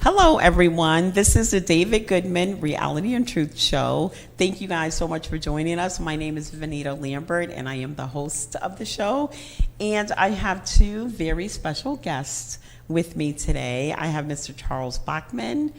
Hello, everyone. This is the David Goodman Reality and Truth Show. Thank you guys so much for joining us. My name is Vanita Lambert, and I am the host of the show. And I have two very special guests with me today. I have Mr. Charles Bachman,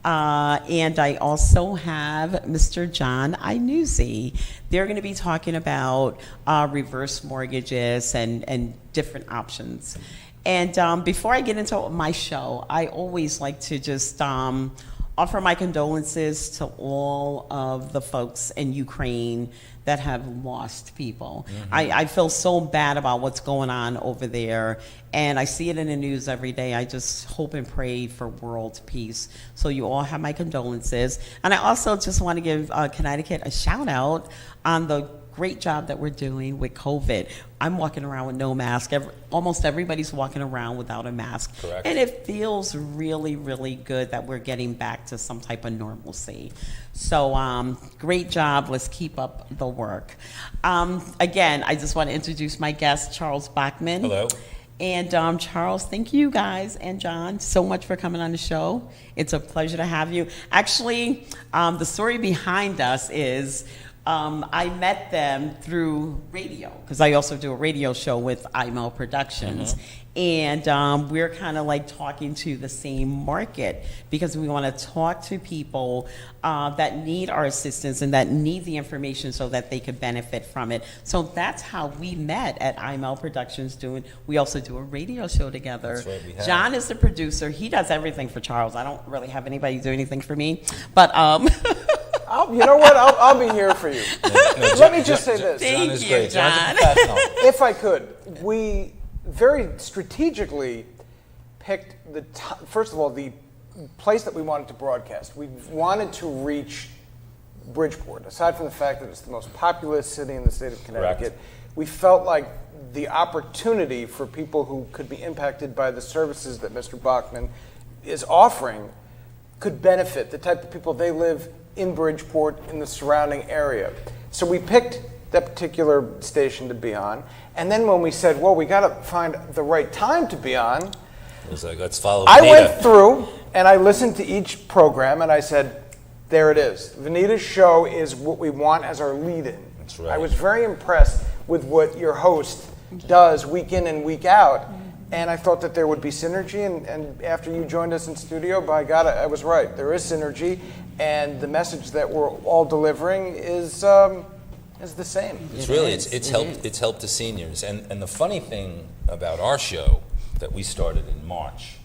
and I also have Mr. John Inuzzi. They're going to be talking about reverse mortgages and different options. And before I get into my show, I always like to just offer my condolences to all of the folks in Ukraine that have lost people. Mm-hmm. I feel so bad about what's going on over there, and I see it in the news every day. I just hope and pray for world peace. So you all have my condolences. And I also just want to give Connecticut a shout out on the great job that we're doing with COVID. I'm walking around with no mask. Almost everybody's walking around without a mask. Correct. And it feels really, really good that we're getting back to some type of normalcy. So great job. Let's keep up the work. Again, I just want to introduce my guest, Charles Bachman. Hello. And Charles, thank you guys and John so much for coming on the show. It's a pleasure to have you. Actually, the story behind us is I met them through radio, because I also do a radio show with IML Productions. Mm-hmm. And we're kind of like talking to the same market, because we want to talk to people that need our assistance and that need the information so that they could benefit from it. So that's how we met at IML Productions. We also do a radio show together. That's right, we have. John is the producer. He does everything for Charles. I don't really have anybody do anything for me, but you know what? I'll be here for you. Let me just say this. Thank John is you, great. John. John's a professional. If I could, we very strategically picked first of all, the place that we wanted to broadcast. We wanted to reach Bridgeport. Aside from the fact that it's the most populous city in the state of Connecticut, we felt like the opportunity for people who could be impacted by the services that Mr. Bachman is offering could benefit the type of people. They live in Bridgeport, in the surrounding area. So we picked that particular station to be on. And then when we said, well, we got to find the right time to be on, It was like, let's follow I Vanita. went through and I listened to each program and I said, there it is. Vanita's show is what we want as our lead-in. That's right. I was very impressed with what your host does week in and week out. And I thought that there would be synergy, and after you joined us in studio, by God, I was right. There is synergy, and the message that we're all delivering is the same. It's helped the seniors. And the funny thing about our show that we started in March,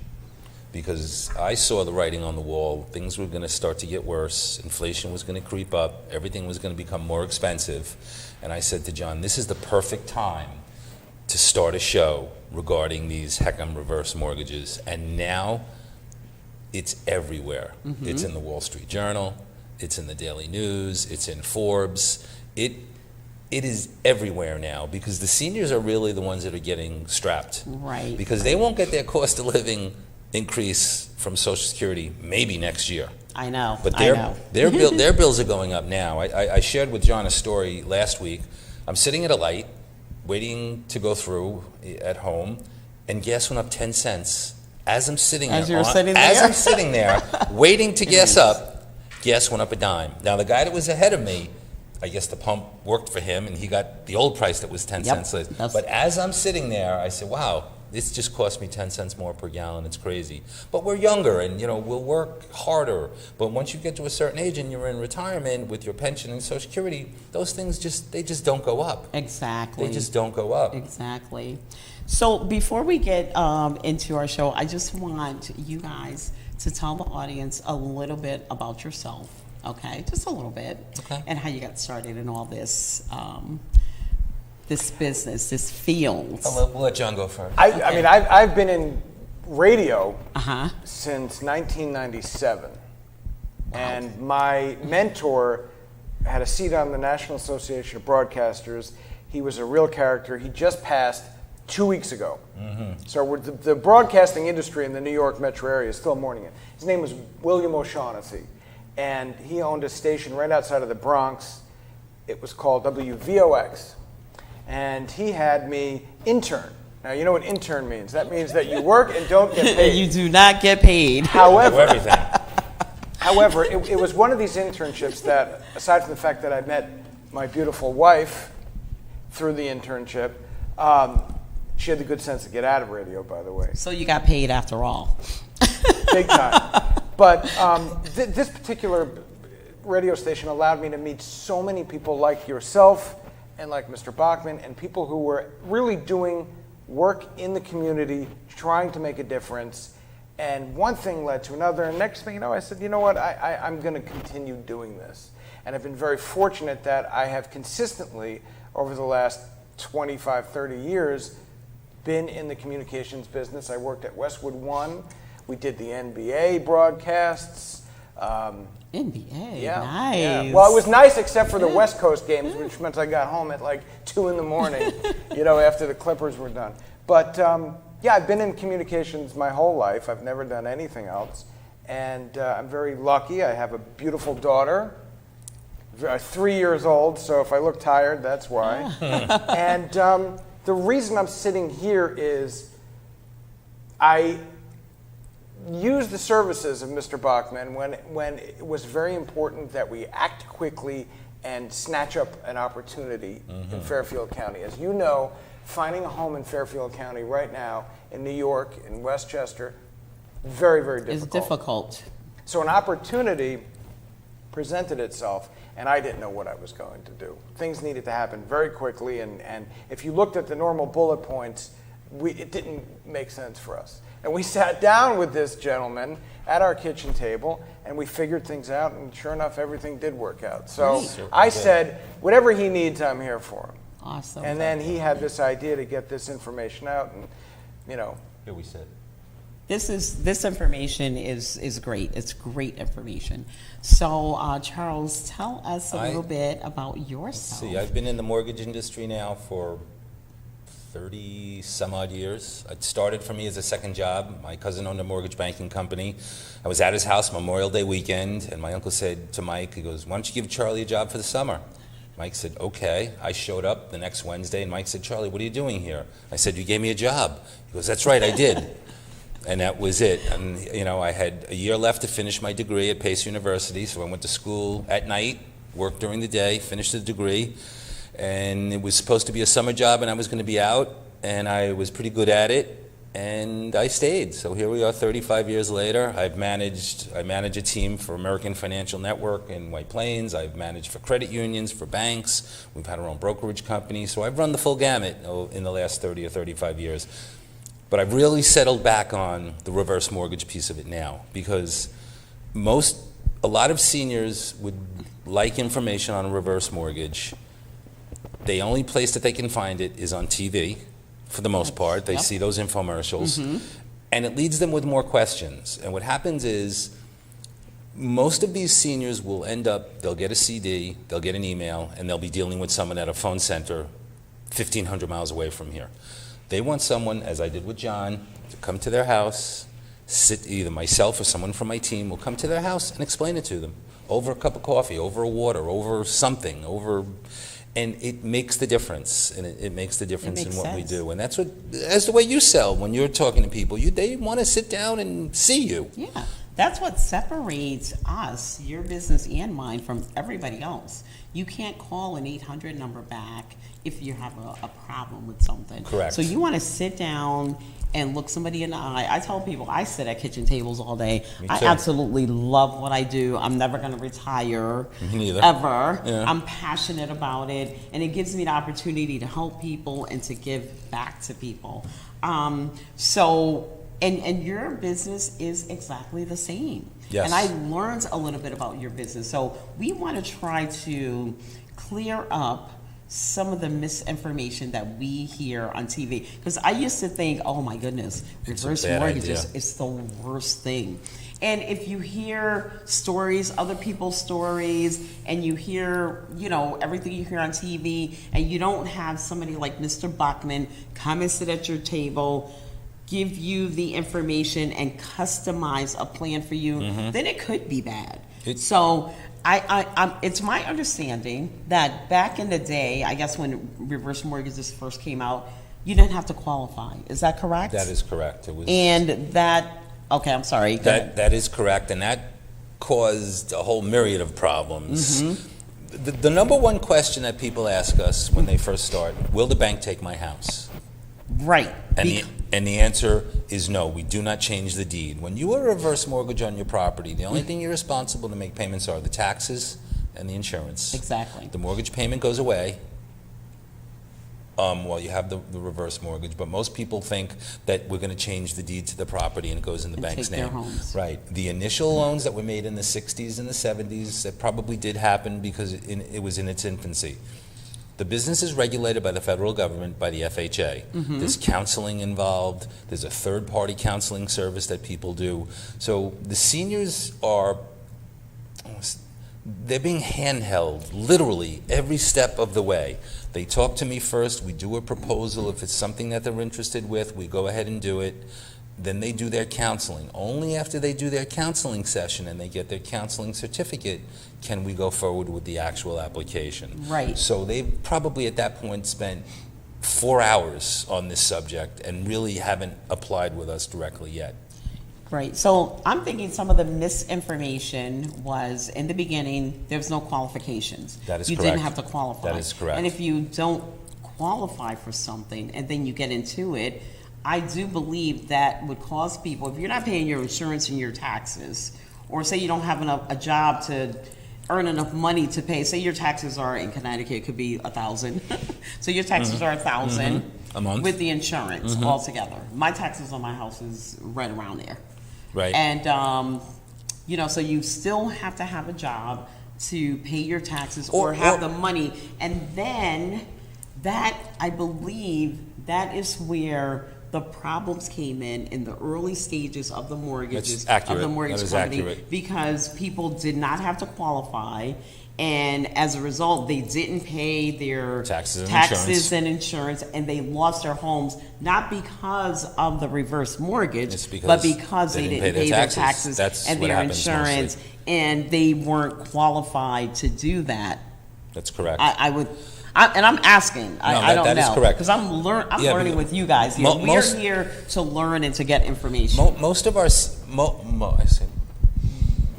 because I saw the writing on the wall, things were going to start to get worse, inflation was going to creep up, everything was going to become more expensive, and I said to John, this is the perfect time to start a show regarding these HECM reverse mortgages, and now it's everywhere. Mm-hmm. It's in the Wall Street Journal, it's in the Daily News, it's in Forbes. It is everywhere now, because the seniors are really the ones that are getting strapped. Right. Because they won't get their cost of living increase from Social Security maybe next year. I know. But their bills are going up now. I shared with John a story last week. I'm sitting at a light, waiting to go through at home, and gas went up 10 cents. As I'm sitting there, waiting to gas up, gas went up a dime. Now, the guy that was ahead of me, I guess the pump worked for him, and he got the old price that was 10 cents less. But as I'm sitting there, I said, wow, this just cost me 10 cents more per gallon. It's crazy. But we're younger, and we'll work harder. But once you get to a certain age and you're in retirement with your pension and Social Security, those things just don't go up. Exactly. They just don't go up. Exactly. So before we get into our show, I just want you guys to tell the audience a little bit about yourself, okay? Just a little bit. Okay. And how you got started in all this this business, this field. We'll let John go first. I mean, I've been in radio since 1997. Wow. And my mentor had a seat on the National Association of Broadcasters. He was a real character. He just passed 2 weeks ago. Mm-hmm. So the broadcasting industry in the New York metro area is still mourning him. His name was William O'Shaughnessy. And he owned a station right outside of the Bronx. It was called WVOX. And he had me intern Now, you know what intern means. That means that you work and don't get paid. You do not get paid. Do However, everything. However, it was one of these internships that, aside from the fact that I met my beautiful wife through the internship, she had the good sense to get out of radio, by the way. So you got paid after all. Big time. But this particular radio station allowed me to meet so many people like yourself and like Mr. Bachman, and people who were really doing work in the community, trying to make a difference. And one thing led to another, and next thing you know, I said, you know what, I'm going to continue doing this. And I've been very fortunate that I have consistently, over the last 25, 30 years, been in the communications business. I worked at Westwood One. We did the NBA broadcasts. NBA, Yeah, nice. yeah. Well, it was nice except for the West Coast games, which meant I got home at like 2 in the morning, after the Clippers were done. But yeah, I've been in communications my whole life. I've never done anything else. And I'm very lucky. I have a beautiful daughter, 3 years old, so if I look tired, that's why. And the reason I'm sitting here is I used the services of Mr. Bachman when it was very important that we act quickly and snatch up an opportunity in Fairfield County. As you know, finding a home in Fairfield County right now, in New York, in Westchester, very, very difficult. It's difficult. So an opportunity presented itself, and I didn't know what I was going to do. Things needed to happen very quickly, and if you looked at the normal bullet points, it didn't make sense for us. And we sat down with this gentleman at our kitchen table, and we figured things out, and sure enough, everything did work out. So I said, whatever he needs, I'm here for him. Awesome. And then he had this idea to get this information out, and Here we sit. This information is great. It's great information. So, Charles, tell us a little bit about yourself. See, I've been in the mortgage industry now for 30 some odd years. It started for me as a second job. My cousin owned a mortgage banking company. I was at his house Memorial Day weekend, and my uncle said to Mike, he goes, "Why don't you give Charlie a job for the summer?" Mike said, "Okay." I showed up the next Wednesday, and Mike said, "Charlie, what are you doing here?" I said, "You gave me a job." He goes, "That's right, I did." And that was it. And, I had a year left to finish my degree at Pace University, so I went to school at night, worked during the day, finished the degree, and it was supposed to be a summer job, and I was going to be out, and I was pretty good at it, and I stayed. So here we are 35 years later. I manage a team for American Financial Network in White Plains. I've managed for credit unions, for banks. We've had our own brokerage company. So I've run the full gamut in the last 30 or 35 years. But I've really settled back on the reverse mortgage piece of it now, because a lot of seniors would like information on a reverse mortgage. The only place that they can find it is on TV, for the most part. They see those infomercials, and it leads them with more questions. And what happens is, most of these seniors will they'll get a CD, they'll get an email, and they'll be dealing with someone at a phone center 1,500 miles away from here. They want someone, as I did with John, to come to their house, either myself or someone from my team will come to their house and explain it to them over a cup of coffee, over a water, over something, and it makes the difference, and it makes the difference in what we do. And that's the way you sell when you're talking to people. They want to sit down and see you. Yeah, that's what separates us, your business and mine, from everybody else. You can't call an 800 number back if you have a problem with something. Correct. So you want to sit down and look somebody in the eye. I tell people I sit at kitchen tables all day. Me I too. absolutely love what I do. I'm never going to retire. Me neither. Ever. Yeah. I'm passionate about it, and it gives me the opportunity to help people and to give back to people. And your business is exactly the same. Yes. And I learned a little bit about your business. So we want to try to clear up some of the misinformation that we hear on TV. Because I used to think, oh my goodness, reverse mortgages is the worst thing. And if you hear stories, other people's stories, and you hear, everything you hear on TV, and you don't have somebody like Mr. Bachman come and sit at your table, give you the information and customize a plan for you, then it could be bad. So it's my understanding that back in the day, I guess when reverse mortgages first came out, you didn't have to qualify. Is that correct? That is correct. It was, And that, okay, I'm sorry. Go ahead. that is correct, and that caused a whole myriad of problems. Mm-hmm. The number one question that people ask us when they first start, will the bank take my house? Right. And the answer is no, we do not change the deed. When you are a reverse mortgage on your property, the only thing you're responsible to make payments are the taxes and the insurance. Exactly. The mortgage payment goes away while you have the reverse mortgage, but most people think that we're going to change the deed to the property and it goes in the And bank's take their name. homes. Right. The initial loans that were made in the 60s and the 70s, that probably did happen because it was in its infancy. The business is regulated by the federal government, by the FHA. There's counseling involved. There's a third-party counseling service that people do. So the seniors they're being handheld literally every step of the way. They talk to me first. We do a proposal. If it's something that they're interested with, we go ahead and do it. Then they do their counseling. Only after they do their counseling session and they get their counseling certificate can we go forward with the actual application. Right. So they've probably at that point spent 4 hours on this subject and really haven't applied with us directly yet. Right. So I'm thinking some of the misinformation was in the beginning, there's no qualifications. That is you correct. didn't have to qualify. That is correct. And if you don't qualify for something and then you get into it, I do believe that would cause people, if you're not paying your insurance and your taxes, or say you don't have a job to earn enough money to pay, say your taxes are in Connecticut, it could be $1,000. So your taxes are $1,000 A month. with the insurance altogether. My taxes on my house is right around there. Right. And, so you still have to have a job to pay your taxes or have the money. And then that, I believe, that is where the problems came in the early stages of the mortgages. That's accurate. Of the mortgage That is company. accurate. Because people did not have to qualify. And as a result, they didn't pay their taxes and insurance, and they lost their homes, not because of the reverse mortgage, It's because but because they didn't pay their taxes That's and what their happens insurance, mostly. and they weren't qualified to do that. That's correct. And I'm asking. I don't know. that is correct. Because I'm Yeah, learning because with you guys. Here. most- We're here to learn and to get information. Most of our,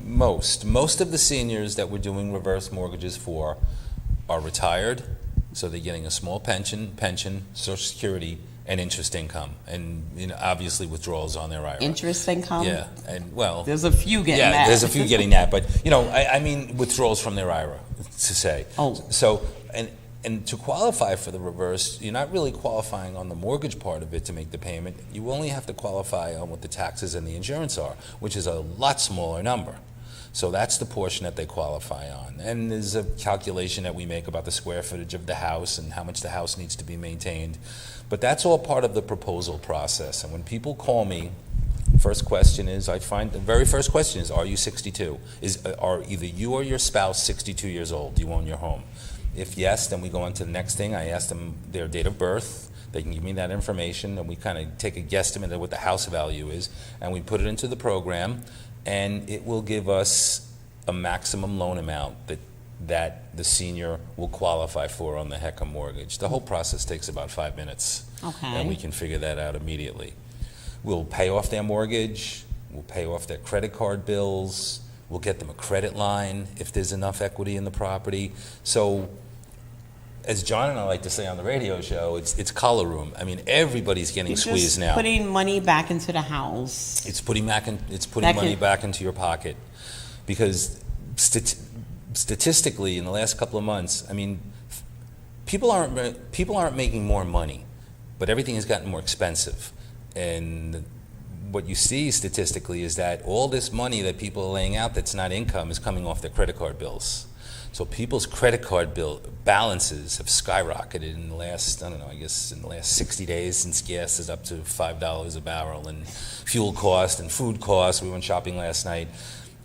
most of the seniors that we're doing reverse mortgages for are retired, so they're getting a small pension, Social Security, and interest income, and obviously withdrawals on their IRA. Interest income? Yeah, and well, There's a few getting that. there's a few getting that, but I mean withdrawals from their IRA, to say. Oh. So and to qualify for the reverse, you're not really qualifying on the mortgage part of it to make the payment. You only have to qualify on what the taxes and the insurance are, which is a lot smaller number. So that's the portion that they qualify on. And there's a calculation that we make about the square footage of the house and how much the house needs to be maintained. But that's all part of the proposal process. And when people call me, the very first question is, are you 62? Are either you or your spouse 62 years old? Do you own your home? If yes, then we go on to the next thing. I ask them their date of birth. They can give me that information, and we kind of take a guesstimate of what the house value is, and we put it into the program, and it will give us a maximum loan amount that the senior will qualify for on the HECM mortgage. The whole process takes about 5 minutes, Okay. and we can figure that out immediately. We'll pay off their mortgage, we'll pay off their credit card bills, we'll get them a credit line if there's enough equity in the property. So, as John and I like to say on the radio show, it's collar room. I mean, everybody's getting You're squeezed just now. putting money back into the house. It's putting Back money in- back into your pocket, because statistically, in the last couple of months, I mean, people aren't making more money, but everything has gotten more expensive, and what you see statistically is that all this money that people are laying out that's not income is coming off their credit card bills. So people's credit card bill balances have skyrocketed in the last, in the last 60 days, since gas is up to $5 a barrel, and fuel cost and food costs. We went shopping last night.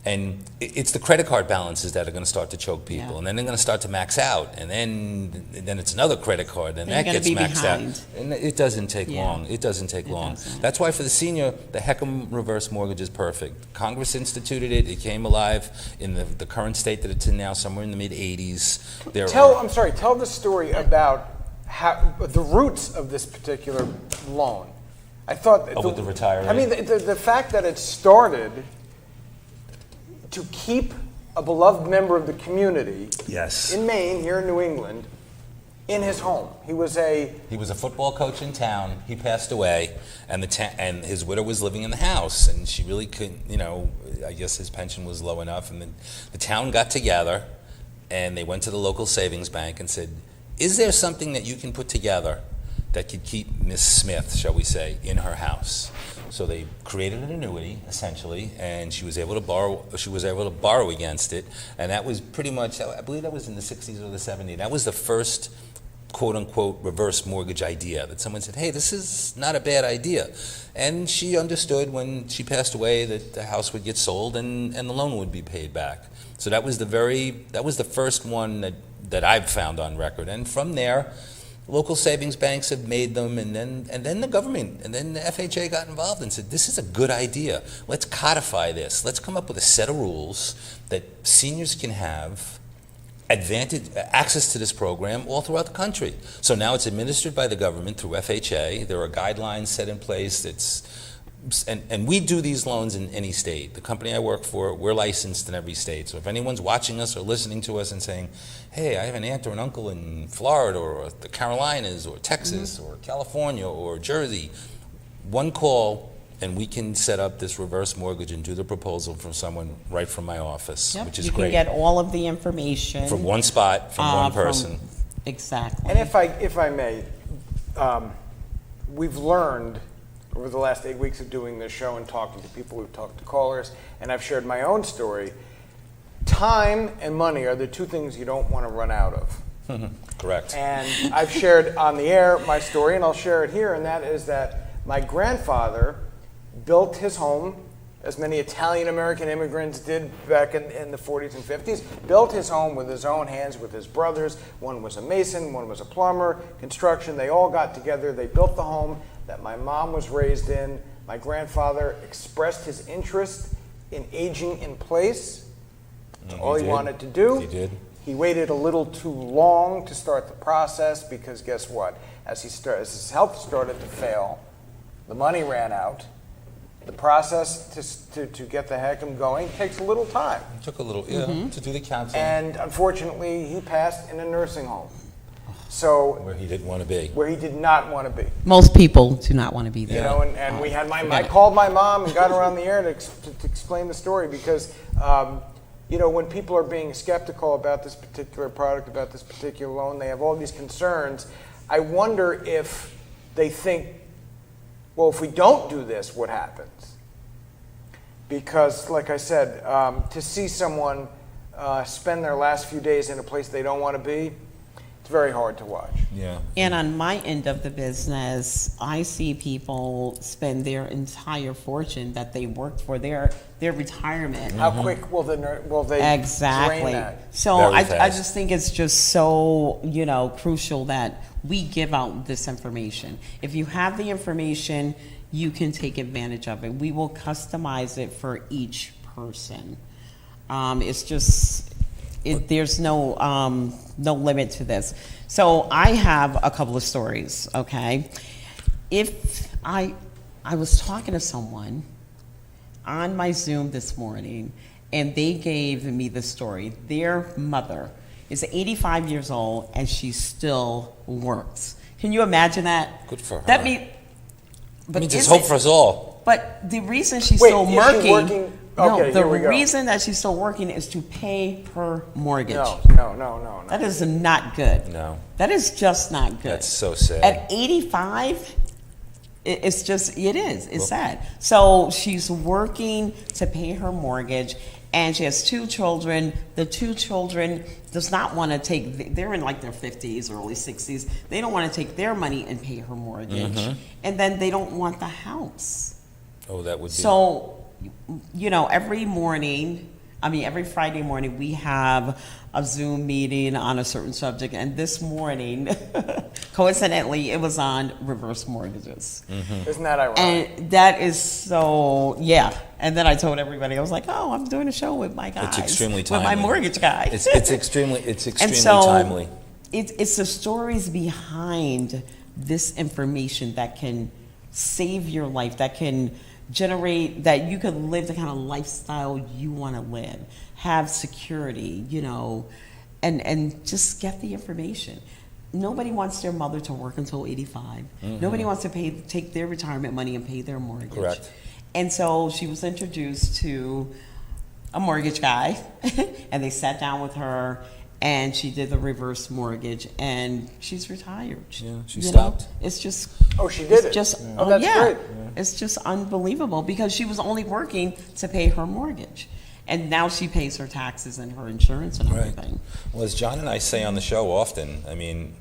And it's the credit card balances that are going to start to choke people, Yeah. and then they're going to start to max out, and then it's another credit card, and Then that you're gets gonna be maxed behind. out. And it doesn't take Yeah. long. It doesn't take It long. doesn't. That's why for the senior, the HECM reverse mortgage is perfect. Congress instituted it. It came alive in the current state that it's in now, somewhere in the mid-'80s. Tell the story about the roots of this particular loan. I thought with the retiree? I mean, the fact that it started to keep a beloved member of the community Yes. in Maine, here in New England, in his home. He was a football coach in town. He passed away, and and his widow was living in the house, and she really couldn't. I guess his pension was low enough, and then the town got together, and they went to the local savings bank and said, "Is there something that you can put together that could keep Miss Smith, shall we say, in her house?" So they created an annuity, essentially, and she was able to borrow. She was able to borrow against it, and that was pretty much. I believe that was in the '60s or the '70s. That was the first quote-unquote reverse mortgage idea that someone said, hey, this is not a bad idea. And she understood when she passed away that the house would get sold and the loan would be paid back. So that was the first one that I've found on record. And from there, local savings banks have made them, and then the government, and then the FHA got involved and said, this is a good idea. Let's codify this. Let's come up with a set of rules that seniors can have access to this program all throughout the country. So now it's administered by the government through FHA. There are guidelines set in place. And we do these loans in any state. The company I work for, we're licensed in every state. So if anyone's watching us or listening to us and saying, hey, I have an aunt or an uncle in Florida or the Carolinas or Texas or California or Jersey, one call and we can set up this reverse mortgage and do the proposal for someone right from my office, Yep, which is you great. can get all of the information From one spot, from one person. Exactly. And if I may, we've learned over the last 8 weeks of doing this show and talking to people, we've talked to callers, and I've shared my own story. Time and money are the two things you don't want to run out of. Correct. And I've shared on the air my story, and I'll share it here, and that is that my grandfather built his home, as many Italian-American immigrants did back in the 40s and 50s, built his home with his own hands, with his brothers. One was a mason, one was a plumber, construction. They all got together. They built the home that my mom was raised in. My grandfather expressed his interest in aging in place. That's all he wanted to do. He did. He waited a little too long to start the process because guess what? As his health started to fail, the money ran out. The process to get the HECM going takes a little time. It took a little, to do the counseling. And unfortunately, he passed in a nursing home. So Where he didn't want to be. where he did not want to be. Most people do not want to be there. You know, and we had I called my mom and got her on the air to explain the story because, when people are being skeptical about this particular product, about this particular loan, they have all these concerns. I wonder if they think, well, if we don't do this, what happens? Because, like I said, to see someone spend their last few days in a place they don't want to be, it's very hard to watch. Yeah. And on my end of the business, I see people spend their entire fortune that they worked for their retirement. How quick will they Exactly. drain that? So Very I fast. just think it's just so, crucial that we give out this information. If you have the information, you can take advantage of it. We will customize it for each person. It's just, there's no limit to this. So I have a couple of stories, okay? If I was talking to someone on my Zoom this morning, and they gave me the story. Their mother is 85 years old, and she still works. Can you imagine that? Good for her. That means, It means there's hope for us all. But the reason she's Wait, still is she working, working? Okay, the here we go. reason that she's still working is to pay her mortgage. No. That is not good. No. That is just not good. That's so sad. At 85, it's just, it is. It's sad. So she's working to pay her mortgage, and she has 2 children. The 2 children does not want to take, they're in like their 50s, early 60s. They don't want to take their money and pay her mortgage. And then they don't want the house. Oh, that would be. So, every Friday morning, we have a Zoom meeting on a certain subject. And this morning, coincidentally, it was on reverse mortgages. Isn't that ironic? And that is so, yeah. And then I told everybody, I was like, oh, I'm doing a show with my guys. It's extremely With timely. my mortgage guy. It's extremely And so, timely. it's the stories behind this information that can save your life, that can generate, that you can live the kind of lifestyle you want to live, have security, and just get the information. Nobody wants their mother to work until 85. Nobody wants to take their retirement money and pay their mortgage. Correct. And so she was introduced to a mortgage guy, and they sat down with her, and she did the reverse mortgage, and she's retired. Yeah, she You know? stopped. It's just. Oh, she did it's it. Just, Oh, that's great. It's just unbelievable because she was only working to pay her mortgage, and now she pays her taxes and her insurance and everything. Well, as John and I say on the show often, I mean,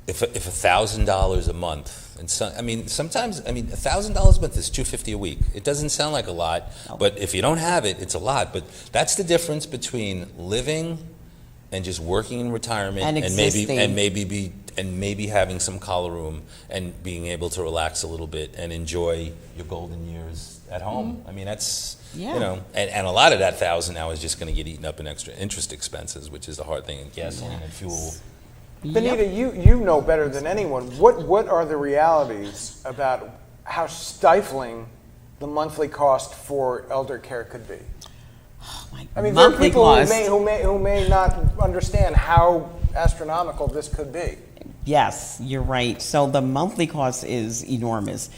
if $1,000 a month, and sometimes $1,000 a month is $250 a week. It doesn't sound like a lot, but if you don't have it, it's a lot. But that's the difference between living and just working in retirement And maybe having some collar room and being able to relax a little bit and enjoy your golden years at home. I mean, that's and a lot of that 1,000 now is just going to get eaten up in extra interest expenses, which is the hard thing in gasoline and fuel. Benita, you know better than anyone. What are the realities about how stifling the monthly cost for elder care could be? I mean, there are Monthly people cost. who may not understand how astronomical this could be. Yes, you're right. So the monthly cost is enormous.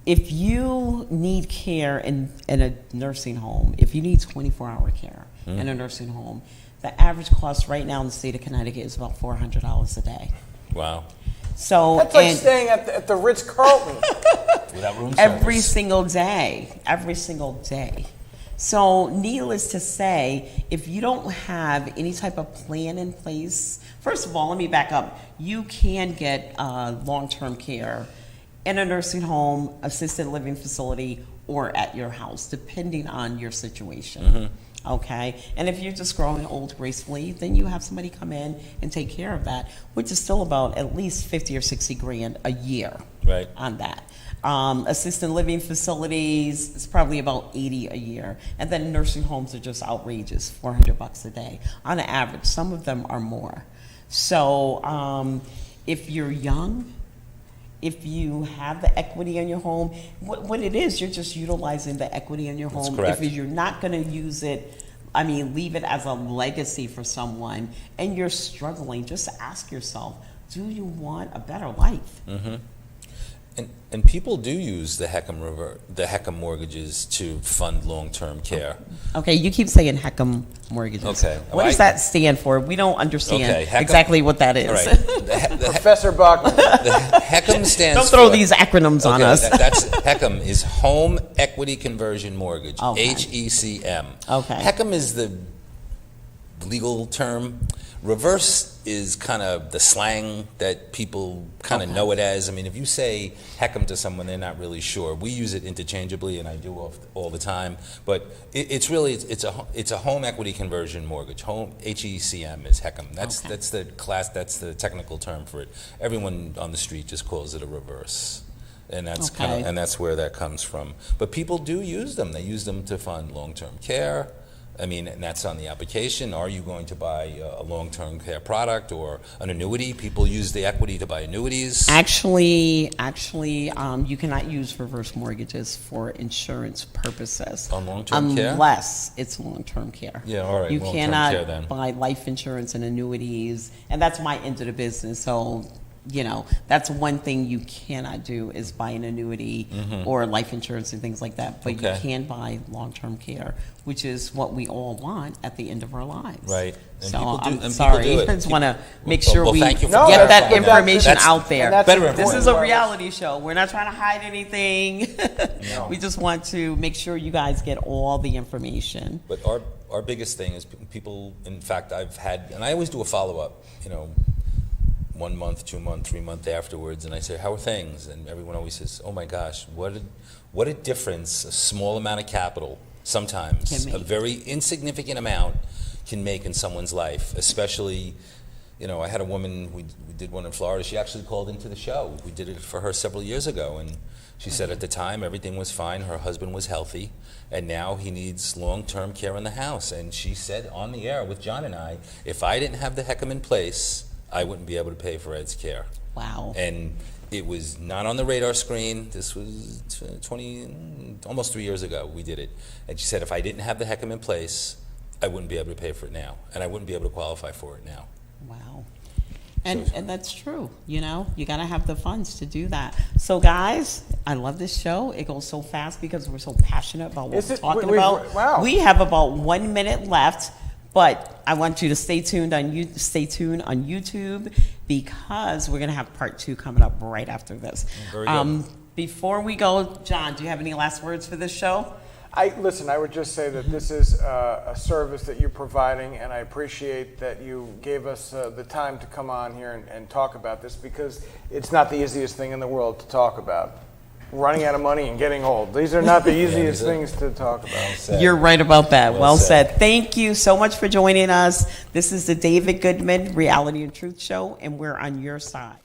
If you need care in a nursing home, if you need 24-hour care in a nursing home, the average cost right now in the state of Connecticut is about $400 a day. Wow. So That's like staying at the Ritz-Carlton. Without room every service. single day. So needless to say, if you don't have any type of plan in place, first of all, let me back up. You can get long-term care in a nursing home, assisted living facility, or at your house, depending on your situation. Okay? And if you're just growing old gracefully, then you have somebody come in and take care of that, which is still about at least 50 or 60 grand a year on that. Assisted living facilities, it's probably about 80 a year. And then nursing homes are just outrageous, $400 a day on average. Some of them are more. So if you're young, if you have the equity in your home, what it is, you're just utilizing the equity in your home. correct. If you're not going to use it, leave it as a legacy for someone, and you're struggling, just ask yourself, do you want a better life? And people do use the HECM mortgages to fund long-term care. Okay, you keep saying HECM mortgages. Okay. What does that stand for? We don't understand HECM exactly what that is. All right. Professor Bachman. The HECM stands Don't throw for, these acronyms on us. That's HECM is Home Equity Conversion Mortgage. Okay. HECM. Okay. HECM is the legal term. Reverse is kind of the slang that people kind of know it as. I mean, if you say HECM to someone, they're not really sure. We use it interchangeably, and I do all the time. But it's a home equity conversion mortgage. Home HECM is HECM. That's the class. That's the technical term for it. Everyone on the street just calls it a reverse. And that's and that's where that comes from. But people do use them. They use them to fund long-term care. And that's on the application. Are you going to buy a long-term care product or an annuity? People use the equity to buy annuities. Actually, you cannot use reverse mortgages for insurance purposes. On long-term care? Unless it's long-term care. Yeah, all right, You long-term cannot care then. buy life insurance and annuities, and that's my end of the business. So, that's one thing you cannot do is buy an annuity or life insurance and things like that. But you can buy long-term care, which is what we all want at the end of our lives. Right. And So people do- I'm and people sorry. do it. I just want to make Well, sure well, we thank you for get clarifying that that. information That's- out there. that's Better important. This is a Well, reality show. We're not trying to hide anything. We just want to make sure you guys get all the information. But our biggest thing is people, in fact, I've had, and I always do a follow-up, 1 month, 2 month, 3 month afterwards, and I say, how are things? And everyone always says, oh my gosh, what a difference a small amount of capital, sometimes Can make. a very insignificant amount, can make in someone's life. Especially, I had a woman, we did one in Florida, she actually called into the show. We did it for her several years ago, and she said at the time everything was fine, her husband was healthy, and now he needs long-term care in the house. And she said on the air with John and I, if I didn't have the HECM in place, I wouldn't be able to pay for Ed's care. Wow. And it was not on the radar screen. This was 20, almost 3 years ago we did it. And she said, if I didn't have the HECM in place, I wouldn't be able to pay for it now. And I wouldn't be able to qualify for it now. Wow. And that's true. You know, you got to have the funds to do that. So, guys, I love this show. It goes so fast because we're so passionate about what we're talking about. Wow. We have about 1 minute left, but I want you to stay tuned on YouTube because we're going to have part 2 coming up right after this. Very good. Before we go, John, do you have any last words for this show? Listen, I would just say that this is a service that you're providing, and I appreciate that you gave us the time to come on here and talk about this, because it's not the easiest thing in the world to talk about. Running out of money and getting old. These are not the easiest things to talk about. You're right about that. Well said. said. Thank you so much for joining us. This is the David Goodman Reality and Truth Show, and we're on your side.